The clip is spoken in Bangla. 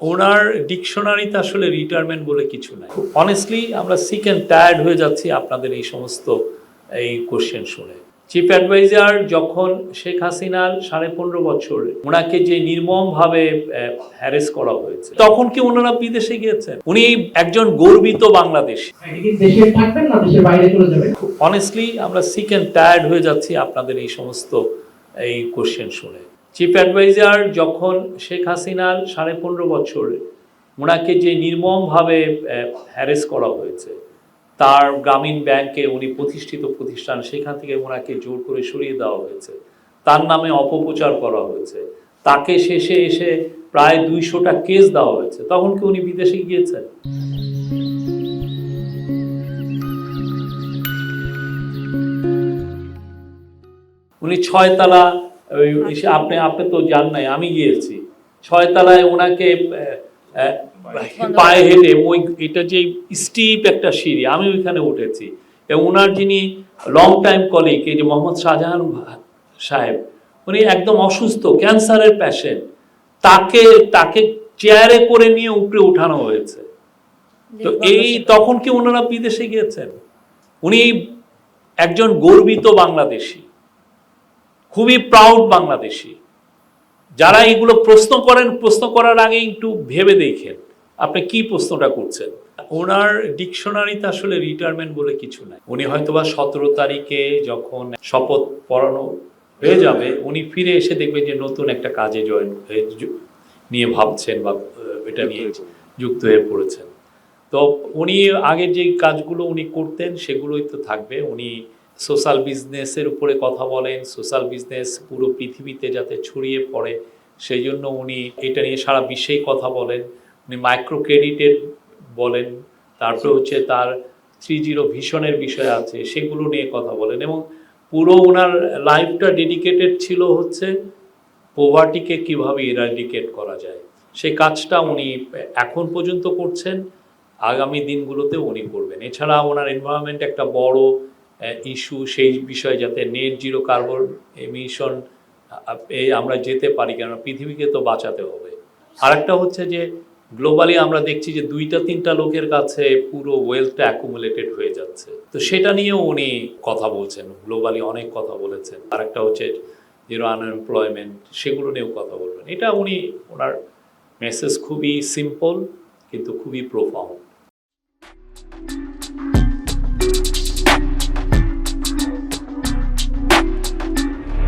ওনার ডিকশনারিতে আসলে রিটায়ারমেন্ট বলে কিছু নাই। অনেস্টলি আমরা সিক অ্যান্ড টায়ার্ড হয়ে যাচ্ছি আপনাদের এই সমস্ত এই কোশ্চেন শুনে। চিফ অ্যাডভাইজার যখন শেখ হাসিনার 15.5 বছর ওনাকে যে নির্মমভাবে হ্যারেস করা হয়েছে, তখন কি ওনারা বিদেশে গিয়েছেন? উনি একজন গর্বিত বাংলাদেশী। দেশে থাকবেন না দেশের বাইরে চলে যাবেন? অনেস্টলি আমরা সিক অ্যান্ড টায়ার্ড হয়ে যাচ্ছি আপনাদের এই সমস্ত এই কোশ্চেন শুনে। চিফ অ্যাডভাইজার যখন শেখ হাসিনার 15.5 বছর ওনাকে যে নির্মমভাবে হ্যারেস করা হয়েছে, তার গ্রামীণ ব্যাংকে উনি প্রতিষ্ঠিত প্রতিষ্ঠান, সেখান থেকে ওনাকে জোর করে সরিয়ে দেওয়া হয়েছে, তার নামে অপপ্রচার করা হয়েছে, তাকে শেষে এসে প্রায় 200টা কেস দেওয়া হয়েছে, তখন কি উনি বিদেশে গিয়েছেন? উনি 6 তলা, আপনি তো জান নাই, আমি গিয়েছি 6 তলায় ওনাকে পায়ে হেঁটে ওই এটা যে স্টিপ একটা সিঁড়ি, আমি ওইখানে উঠেছি, এবং ওনার যিনি লং টাইম কলিগ এই যে মোহাম্মদ শাহজাহান সাহেব, উনি একদম অসুস্থ ক্যান্সারের পেশেন্ট, তাকে চেয়ারে করে নিয়ে উপরে উঠানো হয়েছে। তো তখন কি ওনারা বিদেশে গিয়েছেন? উনি একজন গর্বিত বাংলাদেশী, খুবই প্রাউড বাংলাদেশী। যারা এগুলো প্রশ্ন করেন, প্রশ্ন করার আগে একটু ভেবে দেখেন আপনি কি প্রশ্নটা করছেন। ওনার ডিকশনারিতে আসলে রিটায়ারমেন্ট বলে কিছু নাই। উনি হয়তোবা 17 তারিখে যখন শপথ পড়ানো হয়ে যাবে, উনি ফিরে এসে দেখবেন যে নতুন একটা কাজে নিয়ে ভাবছেন বা এটা নিয়ে যুক্ত হয়ে পড়েছেন। তো উনি আগের যে কাজগুলো উনি করতেন সেগুলোই তো থাকবে। উনি সোশ্যাল বিজনেসের উপরে কথা বলেন, সোশ্যাল বিজনেস পুরো পৃথিবীতে যাতে ছড়িয়ে পড়ে সেই জন্য উনি এটা নিয়ে সারা বিশ্বেই কথা বলেন। উনি মাইক্রো ক্রেডিটের বলেন, তারপরে হচ্ছে তার 3.0 ভিশনের বিষয় আছে, সেগুলো নিয়ে কথা বলেন, এবং পুরো ওনার লাইফটা ডেডিকেটেড ছিল হচ্ছে পোভার্টিকে কিভাবে ইরাডিকেট করা যায়। সেই কাজটা উনি এখন পর্যন্ত করছেন, আগামী দিনগুলোতেও উনি করবেন। এছাড়া ওনার এনভায়রনমেন্ট একটা বড় ইস্যু, সেই বিষয়ে যাতে নেট জিরো কার্বন এমিশন আমরা যেতে পারি, কেননা পৃথিবীকে তো বাঁচাতে হবে। আরেকটা হচ্ছে যে গ্লোবালি আমরা দেখছি যে 2-3টা লোকের কাছে পুরো ওয়েলথটা অ্যাকুমুলেটেড হয়ে যাচ্ছে, তো সেটা নিয়েও উনি কথা বলছেন, গ্লোবালি অনেক কথা বলেছেন। আরেকটা হচ্ছে জিরো আনএমপ্লয়মেন্ট, সেগুলো নিয়েও কথা বলবেন। এটা ওনার মেসেজ খুবই সিম্পল কিন্তু খুবই প্রোফাউন্ড।